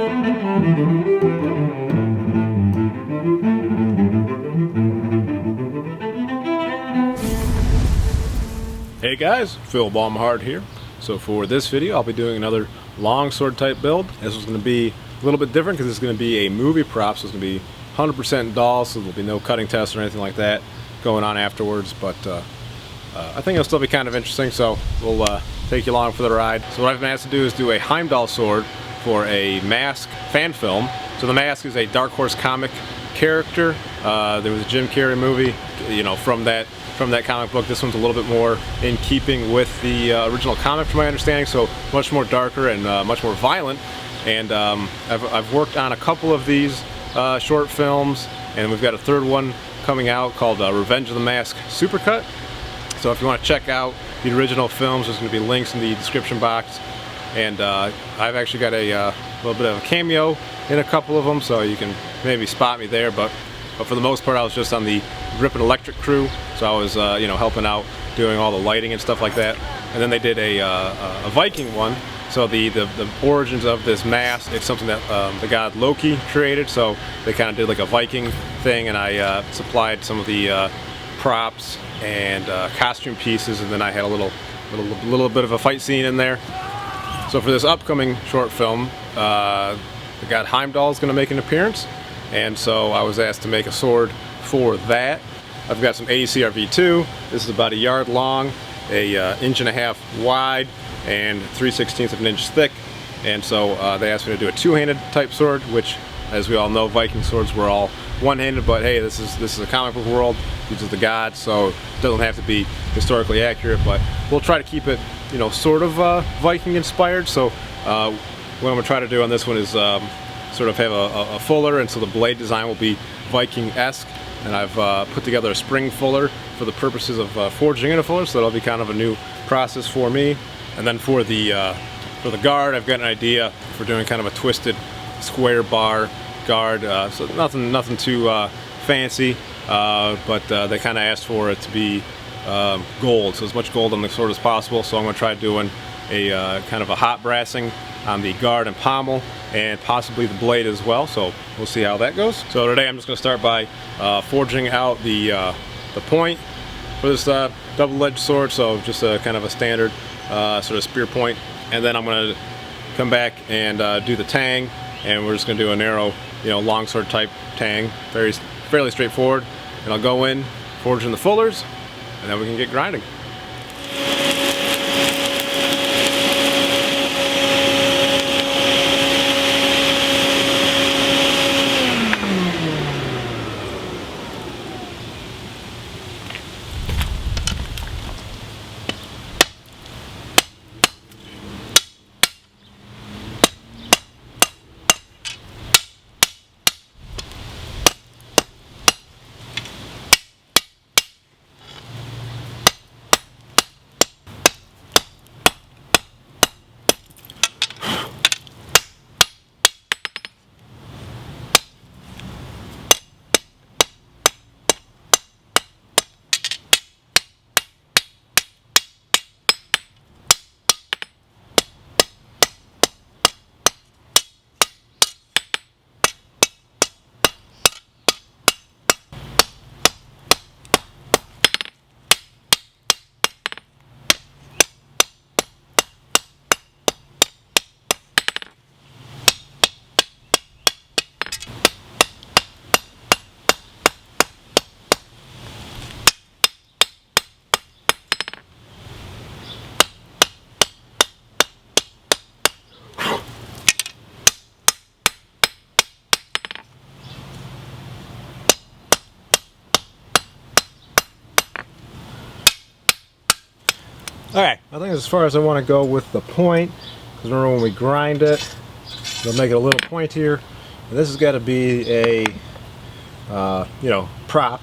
Hey guys, Phil Baumhard here. So for this video I'll be doing another longsword type build. This is going to be a little bit different because it's going to be a movie prop, so it's going to be 100% doll, so there'll be no cutting tests or anything like that going on afterwards, but I think it'll still be kind of interesting, so we'll take you along for the ride. So what I've been asked to do is do a Heimdall sword for a Mask fan film. So the Mask is a Dark Horse comic character. There was a Jim Carrey movie, you know, from that comic book. This one's a little bit more in keeping with the original comic from my understanding, so much more darker and much more violent. And I've worked on a couple of these short films, and we've got a third one coming out called Revenge of the Mask Supercut. So if you want to check out the original films, there's going to be links in the description box. And I've actually got a little bit of a cameo in a couple of them, so you can maybe spot me there. But for the most part, I was just on the Rip and Electric crew, so I was you know, helping out, doing all the lighting and stuff like that. And then they did a Viking one. So the origins of this mask, it's something that the god Loki created, so they kind of did like a Viking thing, and I supplied some of the props and costume pieces, and then I had a little bit of a fight scene in there. So for this upcoming short film, the god Heimdall is going to make an appearance, and so I was asked to make a sword for that. I've got some 80 CRV2. This is about a yard long, a inch and a half wide, and 3/16 of an inch thick. And so they asked me to do a two-handed type sword, which, as we all know, Viking swords were all one-handed, but hey, this is a comic book world. These are the gods, so it doesn't have to be historically accurate, but we'll try to keep it, you know, sort of Viking inspired. So what I'm gonna try to do on this one is sort of have a fuller, and so the blade design will be Viking-esque. And I've put together a spring fuller for the purposes of forging in a fuller, so that'll be kind of a new process for me. And then for the guard, I've got an idea for doing kind of a twisted square bar guard. So nothing too fancy, but they kind of asked for it to be gold, so as much gold on the sword as possible. So I'm going to try doing a kind of a hot brassing on the guard and pommel, and possibly the blade as well. So we'll see how that goes. So today I'm just going to start by forging out the point for this double-edged sword. So just a kind of a standard sort of spear point, and then I'm going to come back and do the tang, and we're just going to do a narrow, you know, longsword type tang, fairly straightforward. And I'll go in, forge in the fullers, and then we can get grinding. Alright, I think as far as I want to go with the point, because remember when we grind it, it'll make it a little pointier. And this has got to be a, you know, prop.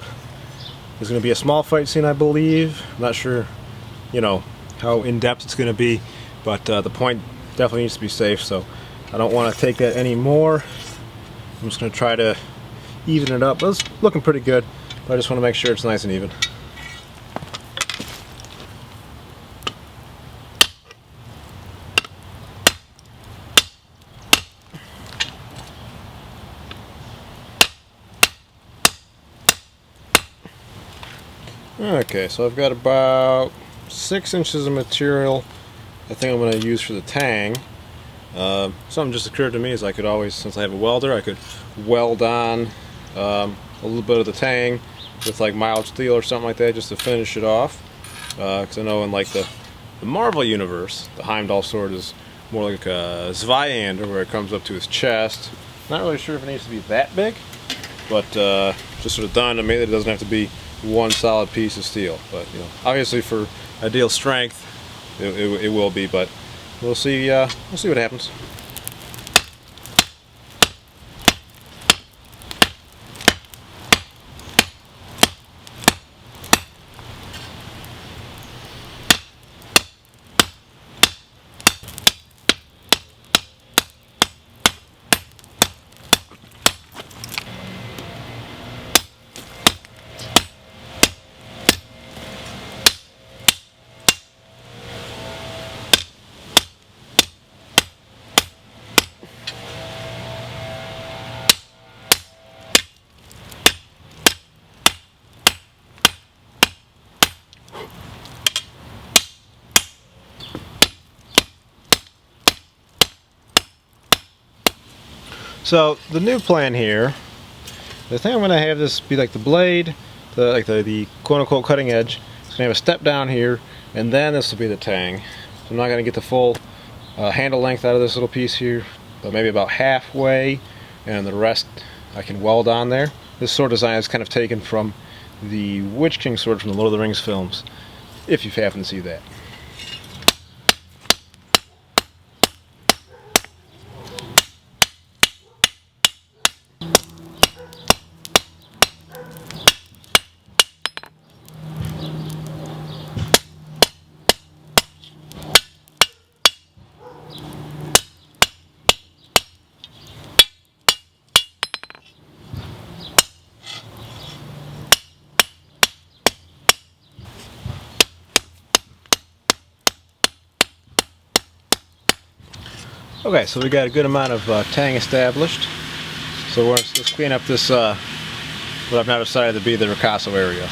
There's going to be a small fight scene, I believe. I'm not sure, you know, how in-depth it's going to be, but the point definitely needs to be safe, so I don't want to take that anymore. I'm just going to try to even it up. It's looking pretty good, but I just want to make sure it's nice and even. Okay, so I've got about 6 inches of material I think I'm going to use for the tang. Something just occurred to me is I could always, since I have a welder, I could weld on a little bit of the tang with like mild steel or something like that just to finish it off. Because I know in like the Marvel universe, the Heimdall sword is more like a Zweihander where it comes up to his chest. Not really sure if it needs to be that big, but just sort of dawned on me that it doesn't have to be one solid piece of steel. But you know, obviously for ideal strength, it will be. But we'll see. We'll see what happens. So the new plan here, the thing I'm going to have this be like the blade, the quote-unquote cutting edge. It's going to have a step down here, and then this will be the tang. So I'm not going to get the full handle length out of this little piece here, but maybe about halfway, and the rest I can weld on there. This sword design is kind of taken from the Witch King sword from the Lord of the Rings films, if you happen to see that. Okay, so we got a good amount of tang established. So let's clean up this, what I've now decided to be the ricasso area.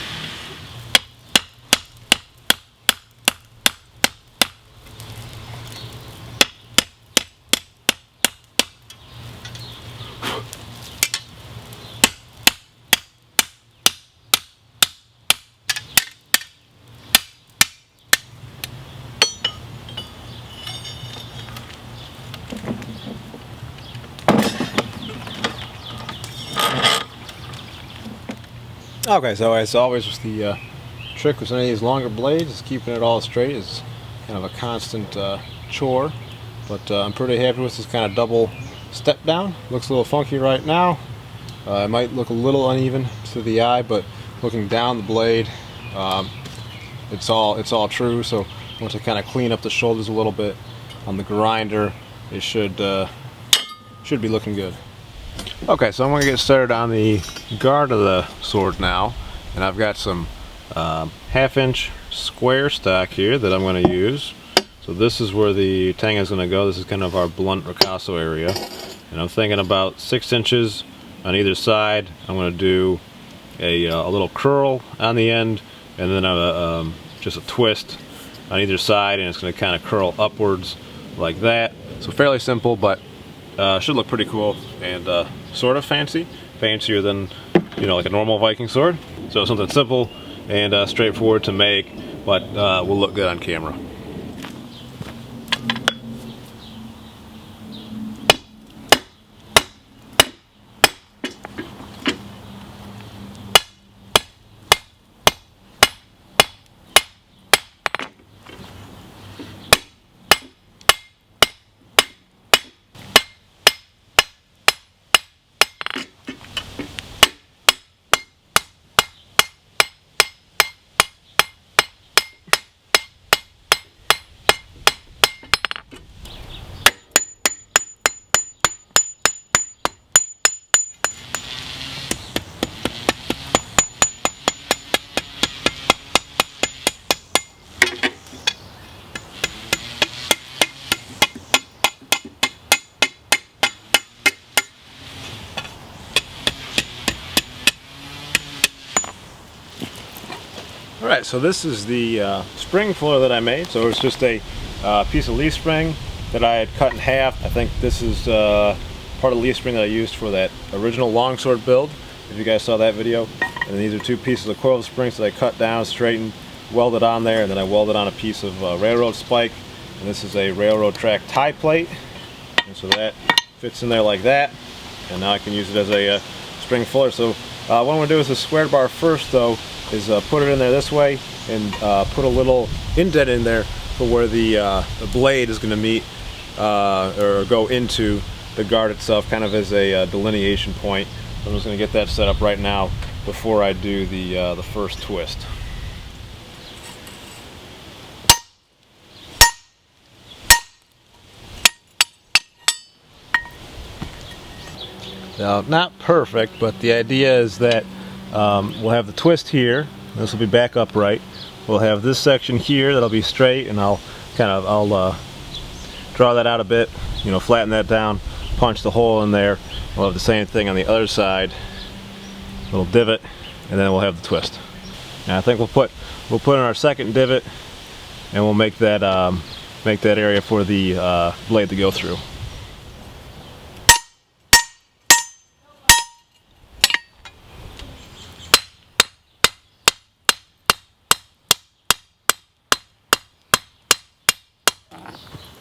Okay, so as always with the trick with any of these longer blades is keeping it all straight is kind of a constant chore, but I'm pretty happy with this kind of double step down. Looks a little funky right now. It might look a little uneven to the eye, but looking down the blade, it's all true. So once I kind of clean up the shoulders a little bit on the grinder, it should be looking good. Okay, so I'm going to get started on the guard of the sword now, and I've got some half-inch square stock here that I'm going to use. So this is where the tang is going to go. This is kind of our blunt ricasso area, and I'm thinking about 6 inches on either side. I'm going to do a little curl on the end, and then just a twist on either side, and it's going to kind of curl upwards like that. So fairly simple, but should look pretty cool and sort of fancier than, you know, like a normal Viking sword. So something simple and straightforward to make, but will look good on camera. Alright, so this is the spring fuller that I made. So it's just a piece of leaf spring that I had cut in half. I think this is part of the leaf spring that I used for that original longsword build, if you guys saw that video. And these are two pieces of coil springs that I cut down, straightened, welded on there, and then I welded on a piece of railroad spike. And this is a railroad track tie plate, and so that fits in there like that. And now I can use it as a spring fuller. So what I'm going to do is the square bar first, though, is put it in there this way and put a little indent in there for where the blade is going to meet or go into the guard itself, kind of as a delineation point. So I'm just going to get that set up right now before I do the first twist. Now, not perfect, but the idea is that we'll have the twist here. This will be back upright. We'll have this section here that'll be straight, and I'll draw that out a bit, you know, flatten that down, punch the hole in there. We'll have the same thing on the other side, little divot, and then we'll have the twist. And I think we'll put in our second divot, and we'll make that area for the blade to go through.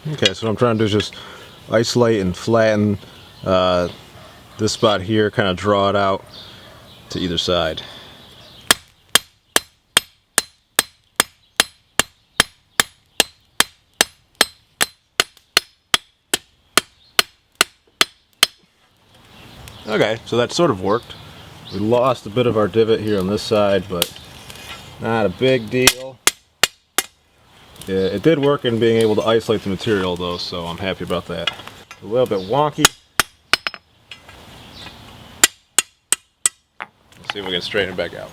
Okay, so what I'm trying to do is just isolate and flatten this spot here, kind of draw it out to either side. Okay, so that sort of worked. We lost a bit of our divot here on this side, but not a big deal. Yeah, it did work in being able to isolate the material though, so I'm happy about that. A little bit wonky. Let's see if we can straighten it back out.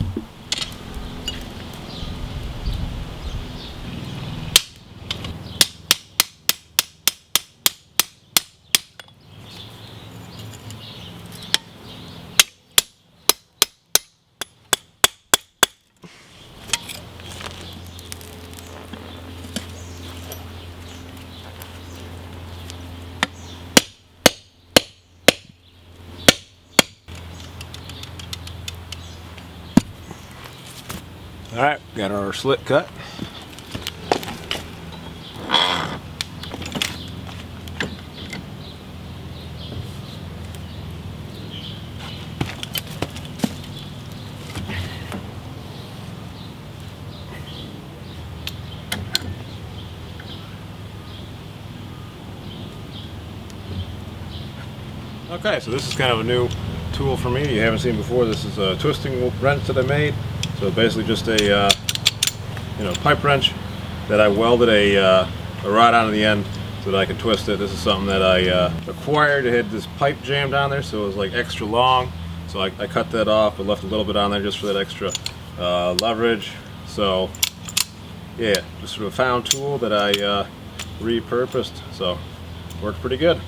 Alright, got our slit cut. Okay, so this is kind of a new tool for me. You haven't seen before. This is a twisting wrench that I made. So basically just a pipe wrench that I welded a rod on the end so that I can twist it. This is something that I acquired. It had this pipe jammed on there, so it was like extra long. So I cut that off and left a little bit on there just for that extra leverage. So yeah, just sort of a found tool that I repurposed. So worked pretty good.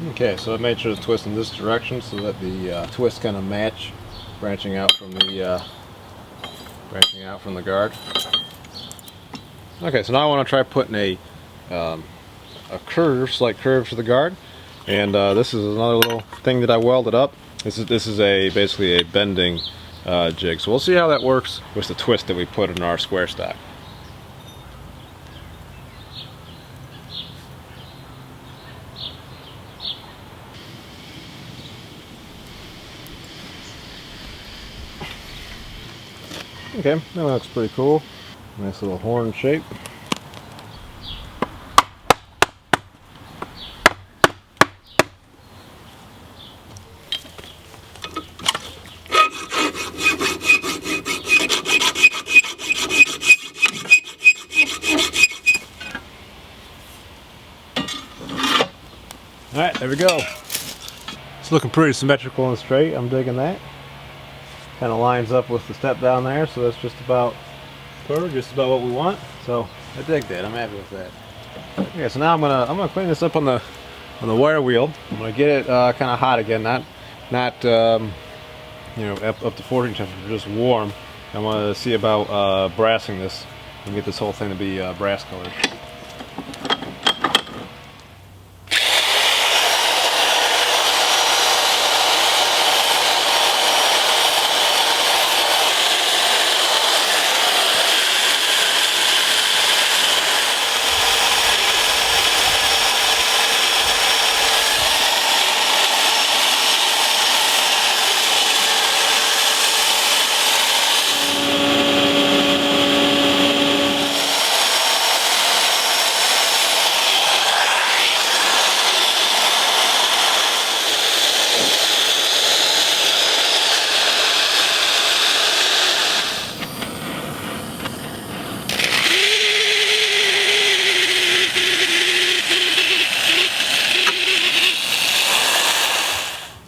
Okay, so I made sure to twist in this direction so that the twists kind of match, branching out from the guard. Okay, so now I want to try putting a slight curve to the guard, and this is another little thing that I welded up. This is basically a bending jig. So we'll see how that works with the twist that we put in our square stock. Okay, that looks pretty cool. Nice little horn shape. Alright, there we go. It's looking pretty symmetrical and straight. I'm digging that. Kind of lines up with the step down there, so that's just about perfect, just about what we want. So I dig that. I'm happy with that. Okay, so now I'm gonna clean this up on the wire wheel. I'm gonna get it kind of hot again, not you know, up to 14 temperature, just warm. I want to see about brassing this and get this whole thing to be brass colored.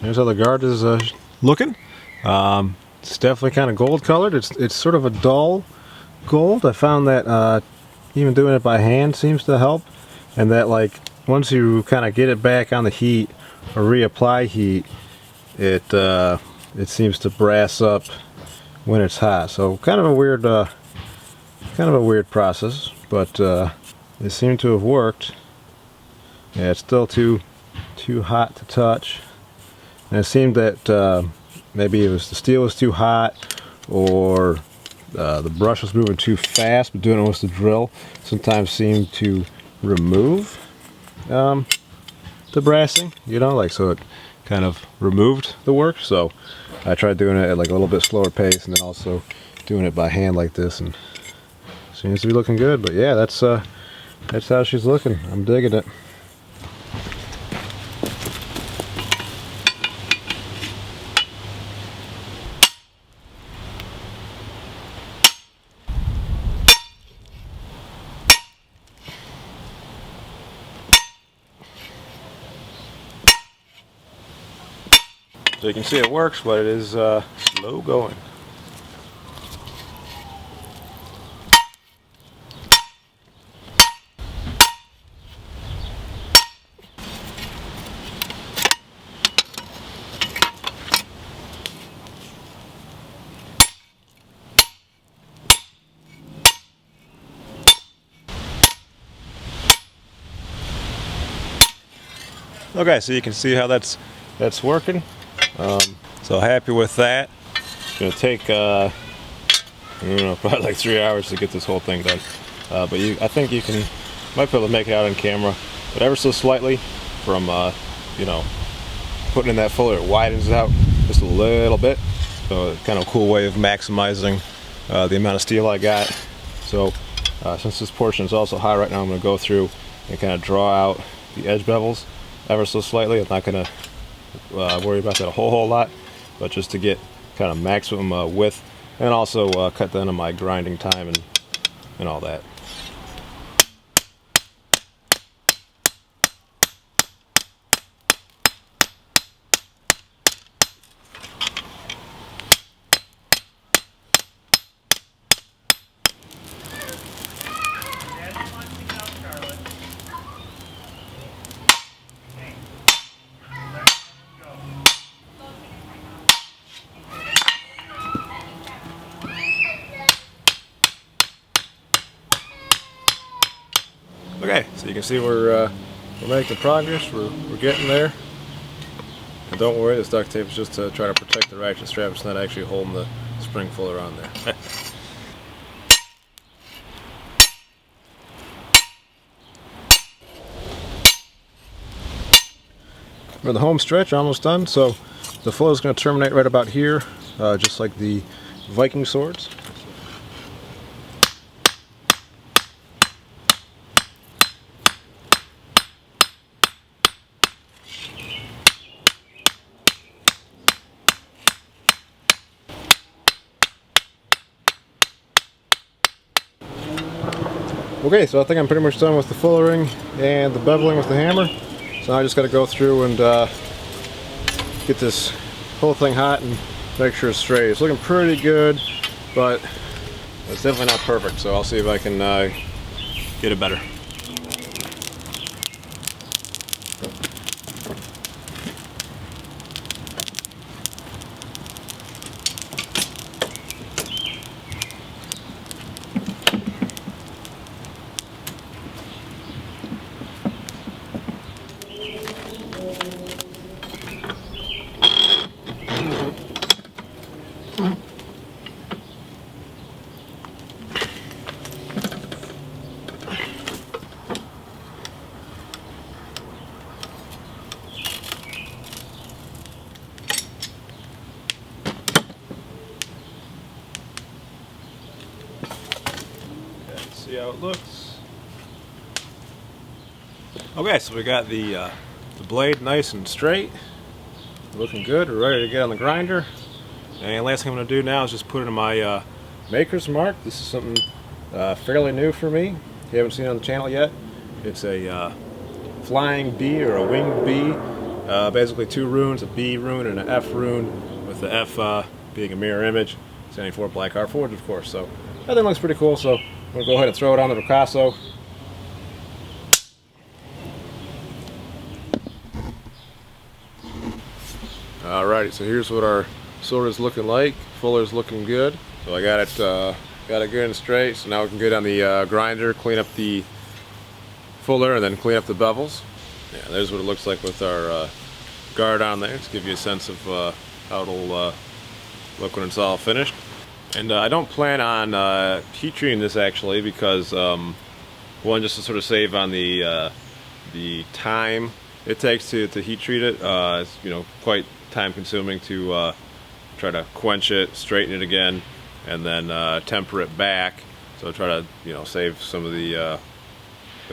There's how the guard is looking. It's definitely kind of gold colored. It's sort of a dull gold. I found that even doing it by hand seems to help, and that like once you kind of get it back on the heat or reapply heat, it seems to brass up when it's hot. So kind of a weird process, but it seemed to have worked. Yeah, it's still too hot to touch. And it seemed that maybe the steel was too hot, or the brush was moving too fast, but doing it with the drill sometimes seemed to remove the brassing, you know, like, so it kind of removed the work. So I tried doing it at like a little bit slower pace, and then also doing it by hand like this, and it seems to be looking good. But yeah, that's how she's looking. I'm digging it. So you can see it works, but it is slow going. Okay, so you can see how that's working. So happy with that. It's gonna take I don't know, probably like 3 hours to get this whole thing done. But I think you might be able to make it out on camera, but ever so slightly from you know, putting in that fuller, it widens out just a little bit. So it's kind of a cool way of maximizing the amount of steel I got. So since this portion is also high right now, I'm going to go through and kind of draw out the edge bevels ever so slightly. I'm not going to worry about that a whole lot, but just to get kind of maximum width, and also cut down on my grinding time and all that. Okay, so you can see we're making progress. We're getting there. And don't worry, this duct tape is just to try to protect the ratchet strap. It's not actually holding the spring fuller on there. For the home stretch, almost done. So the flow is going to terminate right about here, just like the Viking swords. Okay, so I think I'm pretty much done with the fullering and the beveling with the hammer. So now I just got to go through and get this whole thing hot and make sure it's straight. It's looking pretty good, but it's definitely not perfect. So I'll see if I can get it better. See how it looks. Okay, so we got the blade nice and straight, looking good. We're ready to get on the grinder. And last thing I'm going to do now is just put it in my maker's mark. This is something fairly new for me. If you haven't seen it on the channel yet, it's a flying bee or a winged bee. Basically two runes, a B rune and an F rune, with the F being a mirror image, standing for Black Art Forge, of course. So that thing looks pretty cool. So I'm going to go ahead and throw it on the Picasso. Alrighty, so here's what our sword is looking like. Fuller's looking good. So I got it good and straight. So now we can get on the grinder, clean up the fuller, and then clean up the bevels. Yeah, there's what it looks like with our guard on there, to give you a sense of how it'll look when it's all finished. And I don't plan on heat treating this actually, because one, just to sort of save on the time it takes to heat treat it. It's, you know, quite time consuming to try to quench it, straighten it again, and then temper it back. So try to, you know, save some of the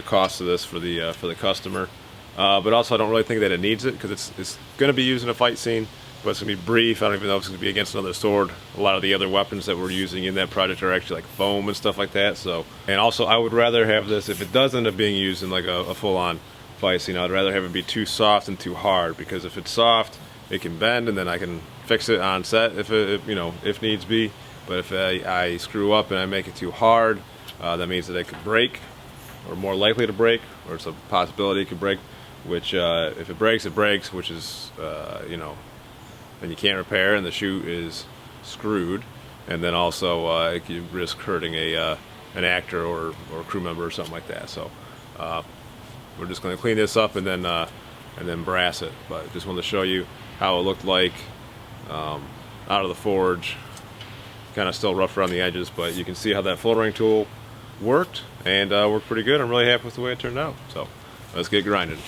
cost of this for the customer. But also I don't really think that it needs it, because it's going to be used in a fight scene. But it's going to be brief. I don't even know if it's going to be against another sword. A lot of the other weapons that we're using in that project are actually like foam and stuff like that. So, and also I would rather have this, if it does end up being used in like a full-on fight scene, I'd rather have it be too soft and too hard, because if it's soft, it can bend, and then I can fix it on set if you know, if needs be. But if I screw up and I make it too hard, that means that it could break, or more likely to break, or it's a possibility it could break. Which if it breaks, which is you know, then you can't repair, and the shoe is screwed. And then also it could risk hurting an actor or crew member or something like that. So we're just going to clean this up and then brass it. But just wanted to show you how it looked like out of the forge. Kind of still rough around the edges, but you can see how that fullering tool worked, and worked pretty good. I'm really happy with the way it turned out. So let's get grinded.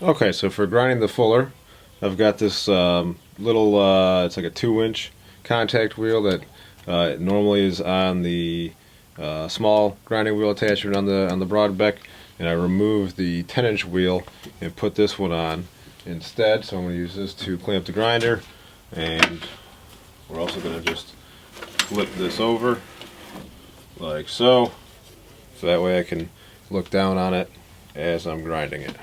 Okay, so for grinding the fuller, I've got this little, it's like a 2-inch contact wheel that normally is on the small grinding wheel attachment on the broad beck, and I removed the 10-inch wheel and put this one on instead. So I'm going to use this to clean up the grinder, and we're also going to just flip this over like so that way I can look down on it as I'm grinding it.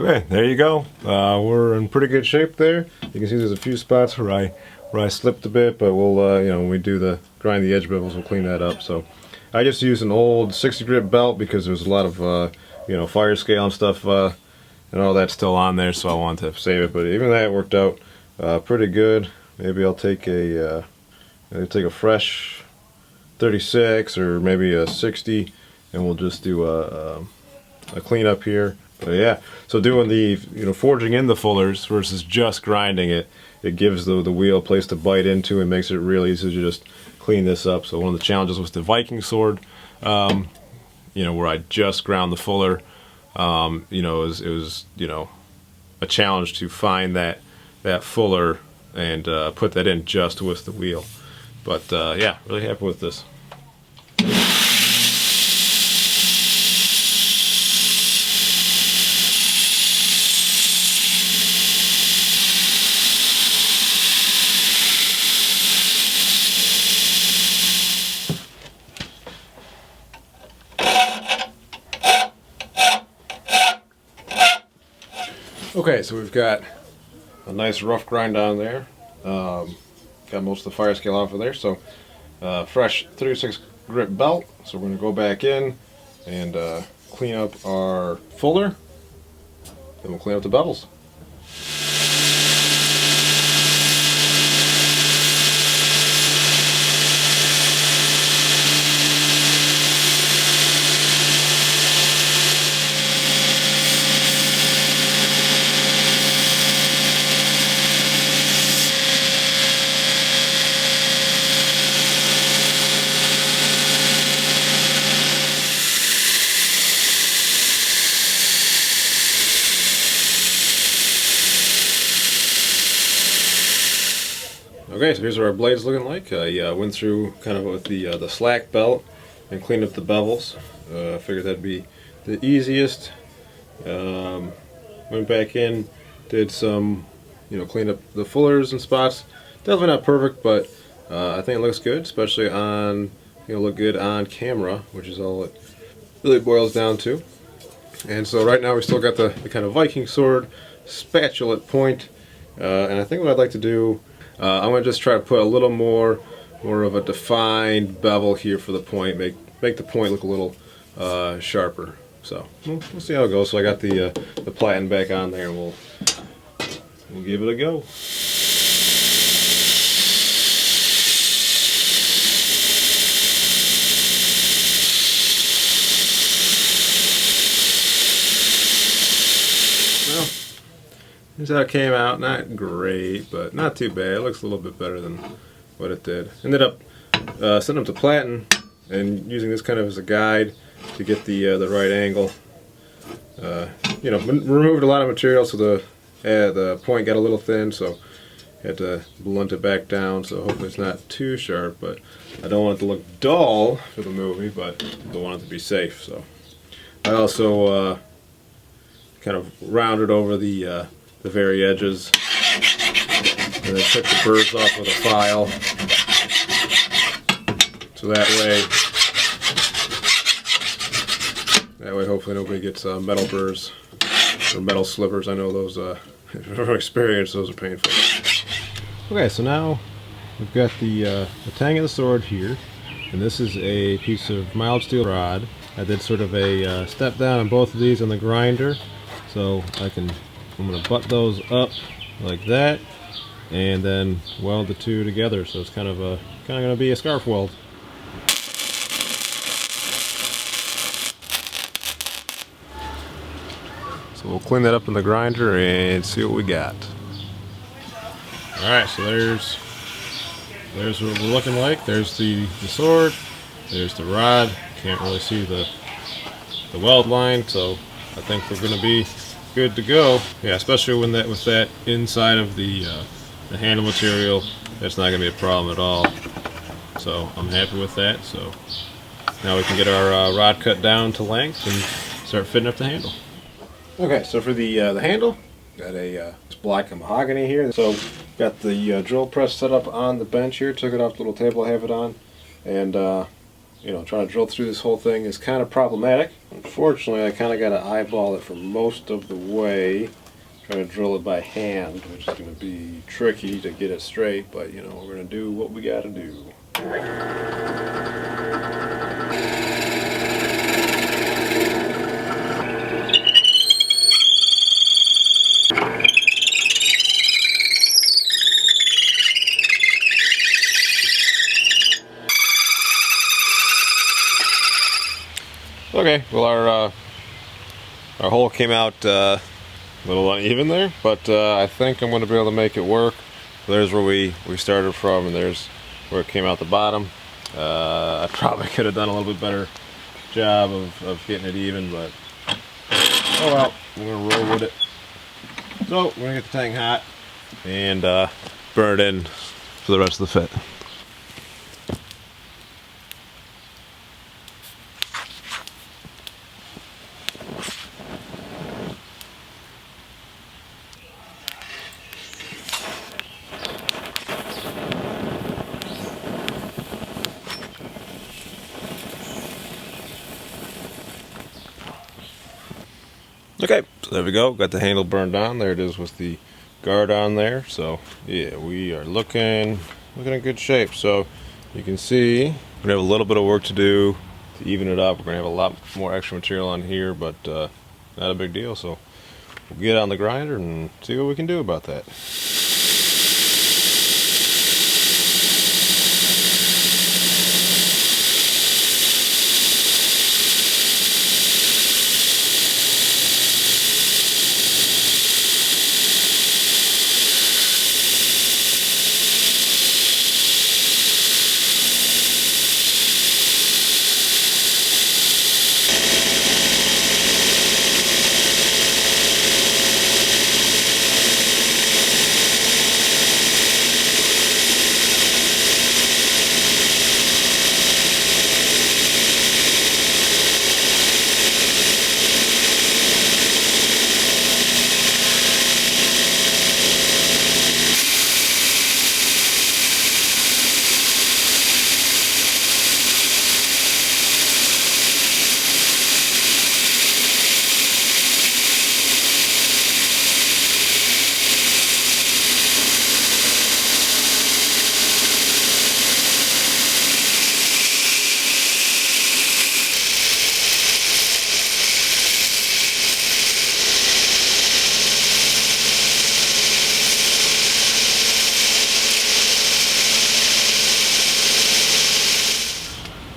Okay, there you go. We're in pretty good shape there. You can see there's a few spots where I slipped a bit, but we'll you know, when we do the grind the edge bevels, we'll clean that up. So I just used an old 60 grit belt because there's a lot of you know, fire scale and stuff and all that's still on there, so I wanted to save it. But even that worked out pretty good. Maybe I'll take a fresh 36 or maybe a 60, and we'll just do a cleanup here. But yeah, so doing the, you know, forging in the fullers versus just grinding it, it gives the wheel a place to bite into and makes it really easy to just clean this up. So one of the challenges was the Viking sword, you know, where I just ground the fuller. You know, it was you know, a challenge to find that fuller and put that in just with the wheel. But yeah, really happy with this. Okay, so we've got a nice rough grind on there. Got most of the fire scale off of there. So fresh 36 grit belt. So we're going to go back in and clean up our fuller. Then we'll clean up the bevels. Okay, so here's what our blade's looking like. I went through kind of with the slack belt and cleaned up the bevels. I figured that'd be the easiest. Went back in, did some, you know, cleaned up the fullers and spots. Definitely not perfect, but I think it looks good, especially on, you know, look good on camera, which is all it really boils down to. And so right now we still got the kind of Viking sword spatula point, and I think what I'd like to do, I'm going to just try to put a little more of a defined bevel here for the point, make the point look a little sharper. So we'll see how it goes. So I got the platen back on there, and we'll give it a go. Well, here's how it came out. Not great, but not too bad. It looks a little bit better than what it did. Ended up setting up the platen and using this kind of as a guide to get the right angle. You know, removed a lot of material, so the point got a little thin, so had to blunt it back down. So hopefully it's not too sharp, but I don't want it to look dull for the movie, but I don't want it to be safe. So I also kind of rounded over the very edges, and then took the burrs off with a file, so that way hopefully nobody gets metal burrs or metal slivers. I know those from experience, those are painful. Okay, so now we've got the tang of the sword here, and this is a piece of mild steel rod. I did sort of a step down on both of these on the grinder, so I'm going to butt those up like that, and then weld the two together. So it's kind of going to be a scarf weld. So we'll clean that up in the grinder and see what we got. All right, so there's what we're looking like. There's the sword. There's the rod. Can't really see the weld line, so I think we're going to be good to go. Yeah, especially when with that inside of the handle material, that's not going to be a problem at all. So I'm happy with that. So now we can get our rod cut down to length and start fitting up the handle. Okay, so for the handle, got a black mahogany here. So got the drill press set up on the bench here. Took it off the little table I have it on, and you know, trying to drill through this whole thing is kind of problematic. Unfortunately, I kind of got to eyeball it for most of the way, trying to drill it by hand, which is going to be tricky to get it straight, but you know, we're going to do what we got to do. Okay, well our hole came out a little uneven there, but I think I'm going to be able to make it work. There's where we started from, and there's where it came out the bottom. I probably could have done a little bit better job of getting it even, but oh well, we're going to roll with it. So we're going to get the tank hot and burn it in for the rest of the fit. Okay, so there we go. Got the handle burned on. There it is with the guard on there. So yeah, we are looking in good shape. So you can see we're gonna have a little bit of work to do to even it up. We're gonna have a lot more extra material on here, but not a big deal. So we'll get on the grinder and see what we can do about that.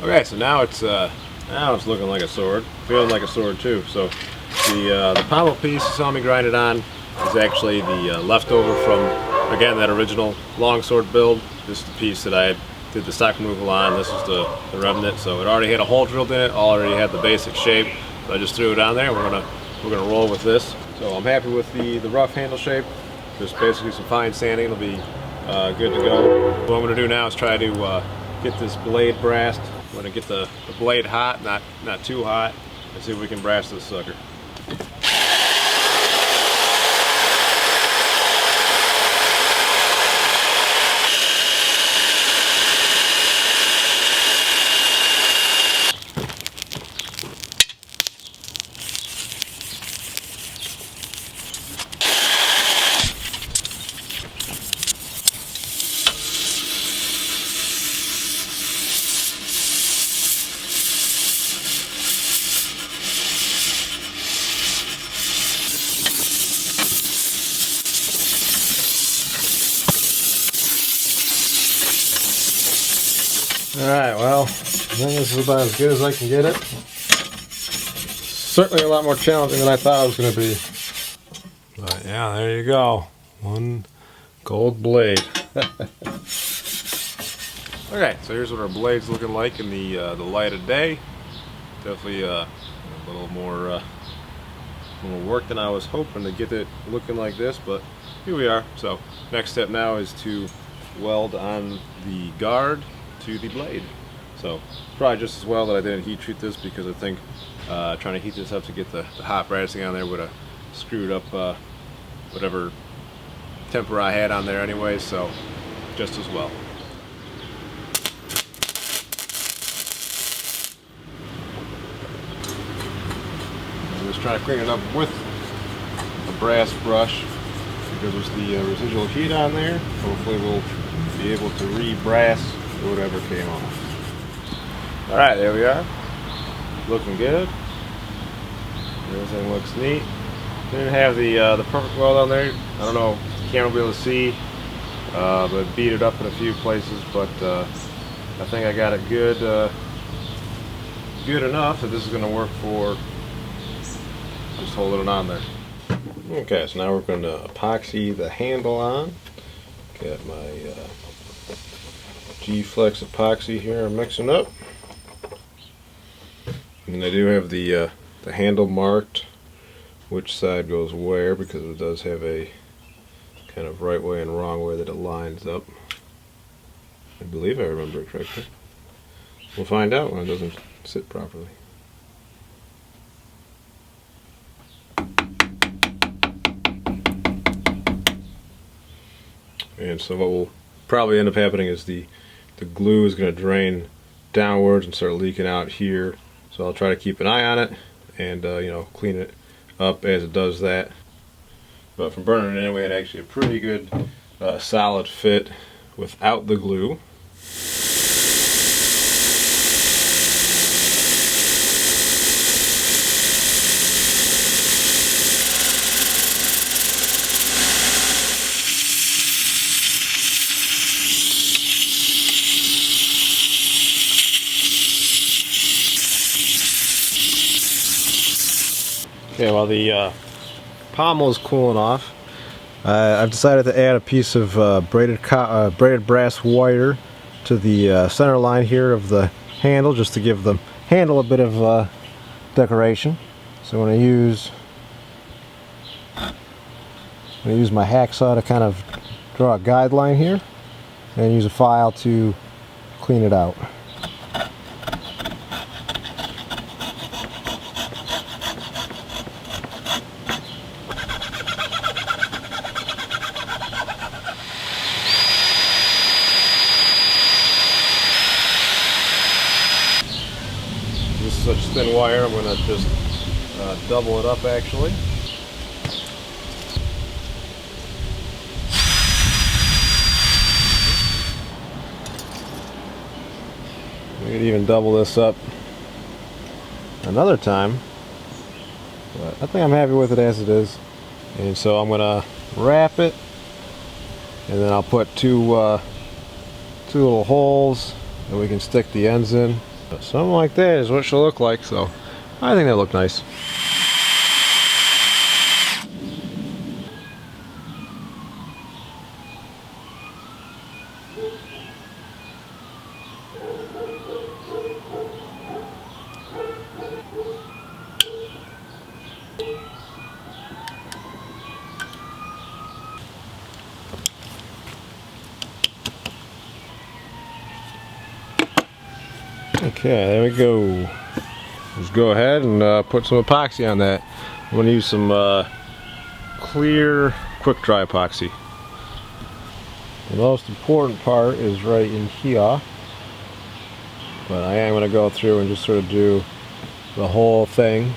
Okay, so now it's looking like a sword, feeling like a sword too. So the pommel piece you saw me grind it on is actually the leftover from, again, that original longsword build. This is the piece that I did the stock removal on. This is the remnant. So it already had a hole drilled in it, already had the basic shape. So I just threw it on there. We're gonna roll with this. So I'm happy with the rough handle shape. Just basically some fine sanding. It'll be good to go. What I'm gonna do now is try to get this blade brassed. I'm gonna get the blade hot, not too hot, and see if we can brass this sucker. Alright, well, I think this is about as good as I can get it. Certainly a lot more challenging than I thought it was going to be. But yeah, there you go. One gold blade. Okay, so here's what our blade's looking like in the light of day. Definitely a little more work than I was hoping to get it looking like this, but here we are. So next step now is to weld on the guard to the blade. So probably just as well that I didn't heat treat this, because I think trying to heat this up to get the hot brassing on there would have screwed up whatever temper I had on there anyway, so just as well. Just trying to clean it up with a brass brush because there's the residual heat on there. Hopefully we'll be able to re-brass whatever came off. Alright, there we are. Looking good. Everything looks neat. Didn't have the perfect weld on there. I don't know if the camera will be able to see, but beat it up in a few places. But I think I got it good, good enough that this is going to work for just holding it on there. Okay, so now we're going to epoxy the handle on. Got my G-Flex epoxy here I'm mixing up. And I do have the handle marked which side goes where, because it does have a kind of right way and wrong way that it lines up. I believe I remember it correctly. We'll find out when it doesn't sit properly. And so what will probably end up happening is the glue is going to drain downwards and start leaking out here. So I'll try to keep an eye on it and you know, clean it up as it does that. But from burning it anyway, it actually a pretty good solid fit without the glue. Okay, while the pommel is cooling off, I've decided to add a piece of braided brass wire to the center line here of the handle, just to give the handle a bit of decoration. So I'm going to use my hacksaw to kind of draw a guideline here, and use a file to clean it out. This is such thin wire, I'm going to just double it up actually. We could even double this up another time, but I think I'm happy with it as it is. And so I'm going to wrap it, and then I'll put two little holes that we can stick the ends in. But something like that is what she'll look like, so I think that looked nice. Okay, there we go. Let's go ahead and put some epoxy on that. I'm going to use some clear quick dry epoxy. The most important part is right in here, but I am going to go through and just sort of do the whole thing.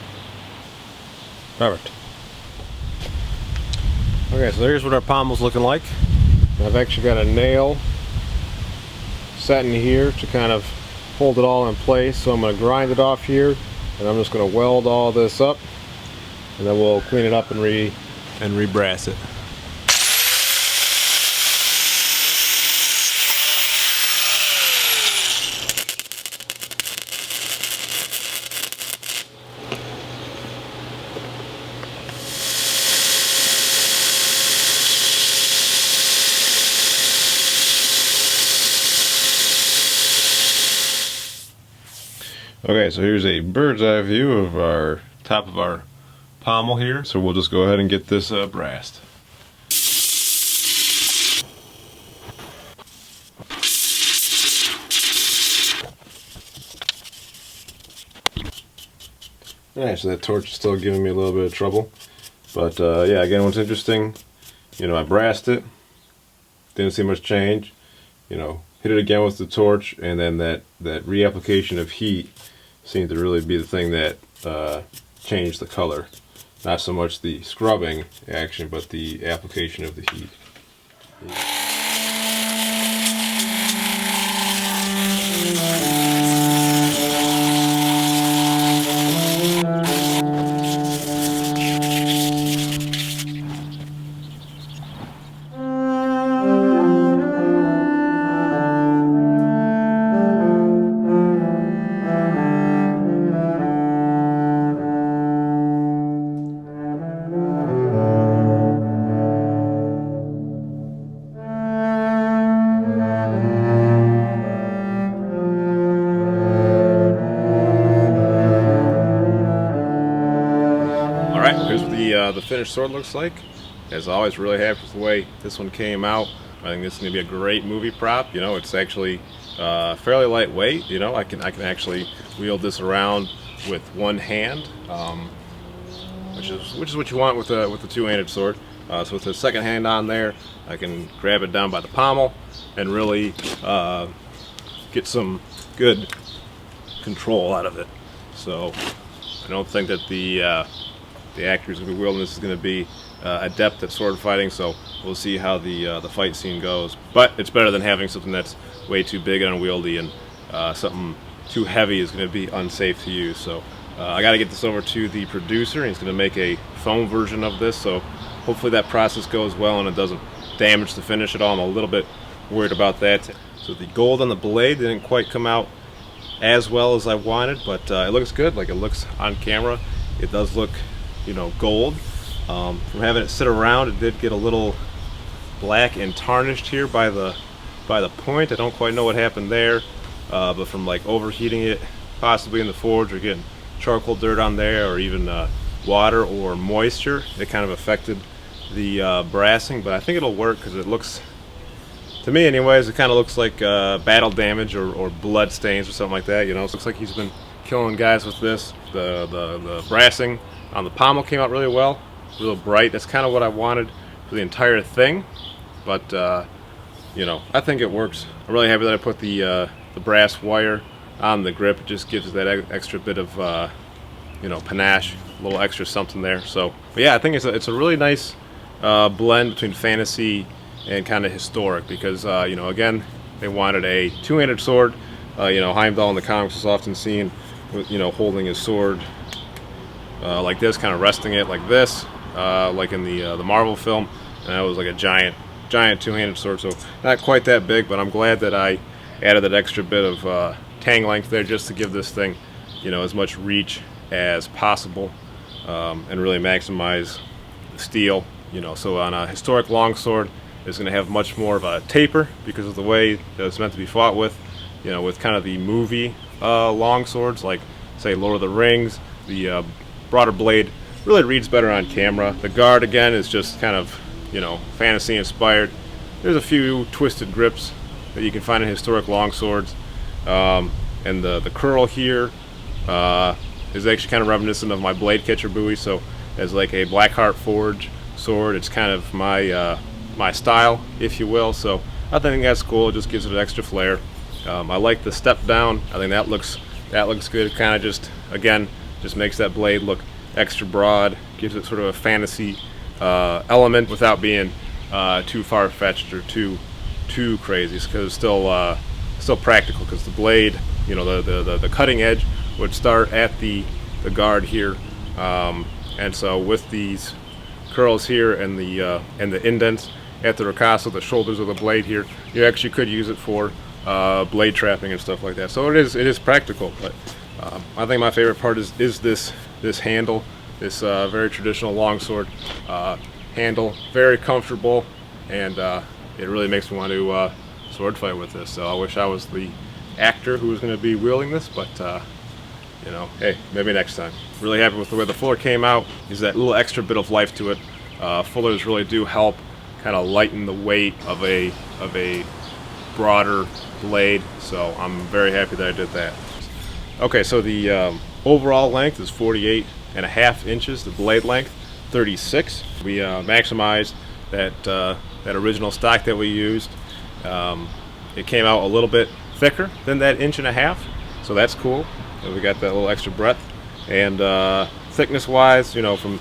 Perfect. Okay, so there's what our pommel's looking like. I've actually got a nail set in here to kind of hold it all in place, so I'm going to grind it off here, and I'm just going to weld all this up, and then we'll clean it up and re-brass it. Okay, so here's a bird's eye view of our top of our pommel here. So we'll just go ahead and get this brassed. Alright, so that torch is still giving me a little bit of trouble. But yeah, again, what's interesting, you know, I brassed it, didn't see much change. You know, hit it again with the torch, and then that reapplication of heat seemed to really be the thing that change the color. Not so much the scrubbing action, but the application of the heat. Here's what the finished sword looks like. As always, really happy with the way this one came out. I think this is going to be a great movie prop. You know, it's actually fairly lightweight. You know, I can actually wield this around with one hand, which is what you want with the two-handed sword. So with the second hand on there, I can grab it down by the pommel and really get some good control out of it. So I don't think that the actor who's going to be wielding this is going to be adept at sword fighting, so we'll see how the fight scene goes. But it's better than having something that's way too big and unwieldy, and something too heavy is going to be unsafe to use. So I got to get this over to the producer, and he's going to make a foam version of this, so hopefully that process goes well and it doesn't damage the finish at all. I'm a little bit worried about that. So the gold on the blade didn't quite come out as well as I wanted, but it looks good. Like, it looks on camera, it does look, you know, gold. From having it sit around, it did get a little black and tarnished here by the point. I don't quite know what happened there, but from like overheating it possibly in the forge or getting charcoal dirt on there, or even water or moisture, it kind of affected the brassing. But I think it'll work because it looks, to me anyways, it kind of looks like battle damage or blood stains or something like that. You know, it looks like he's been killing guys with this. The brassing on the pommel came out really well, real bright. That's kind of what I wanted for the entire thing. But you know, I think it works. I'm really happy that I put the brass wire on the grip. It just gives it that extra bit of you know, panache, a little extra something there. So, but yeah, I think it's a really nice blend between fantasy and kind of historic, because you know, again, they wanted a two-handed sword. You know, Heimdall in the comics is often seen with, you know, holding his sword like this, kind of resting it like this, like in the Marvel film, and that was like a giant two-handed sword. So not quite that big, but I'm glad that I added that extra bit of tang length there, just to give this thing, you know, as much reach as possible, and really maximize the steel. You know, so on a historic longsword, it's going to have much more of a taper because of the way that it's meant to be fought with. You know, with kind of the movie longswords, like say Lord of the Rings, the broader blade really reads better on camera. The guard, again, is just kind of, you know, fantasy inspired. There's a few twisted grips that you can find in historic longswords, and the curl here is actually kind of reminiscent of my blade catcher buoy. So as like a Blackheart Forge sword, it's kind of my my style, if you will. So I think that's cool. It just gives it an extra flair. I like the step down. I think that looks good. It kind of just, again, just makes that blade look extra broad, gives it sort of a fantasy element without being too far-fetched or too crazy, because it's still practical, because the blade, you know, the cutting edge would start at the guard here, and so with these curls here and the indents at the ricasso, the shoulders of the blade here, you actually could use it for blade trapping and stuff like that. So it is practical. But I think my favorite part is this handle, this very traditional longsword handle, very comfortable, and it really makes me want to sword fight with this. So I wish I was the actor who was going to be wielding this, but you know, hey, maybe next time. Really happy with the way the fuller came out. Is that little extra bit of life to it. Fullers really do help kind of lighten the weight of a broader blade, so I'm very happy that I did that. Okay, so the overall length is 48.5 inches, the blade length 36. We maximized that original stock that we used. It came out a little bit thicker than that 1.5 inches, so that's cool. And we got that little extra breadth, and thickness wise, you know, from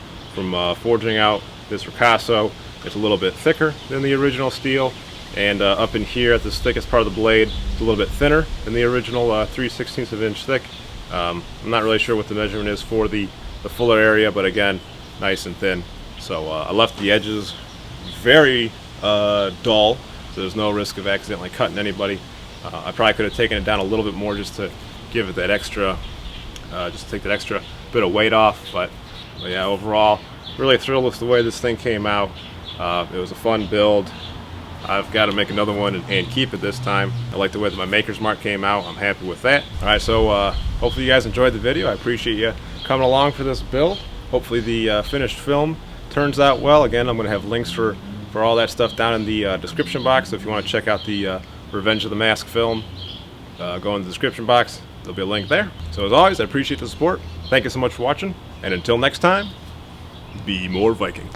forging out this ricasso, it's a little bit thicker than the original steel, and up in here at this thickest part of the blade, it's a little bit thinner than the original 3/16 of an inch thick. I'm not really sure what the measurement is for the fuller area, but again, nice and thin. So I left the edges very dull, so there's no risk of accidentally cutting anybody. I probably could have taken it down a little bit more just to give it that extra, just to take that extra bit of weight off. But yeah, overall, really thrilled with the way this thing came out. It was a fun build. I've got to make another one and keep it this time. I like the way that my maker's mark came out. I'm happy with that. All right, so hopefully you guys enjoyed the video. I appreciate you coming along for this build. Hopefully the finished film turns out well. Again, I'm going to have links for all that stuff down in the description box. So if you want to check out the Revenge of the Mask film, go in the description box. There'll be a link there. So as always, I appreciate the support. Thank you so much for watching, and until next time, be more Viking.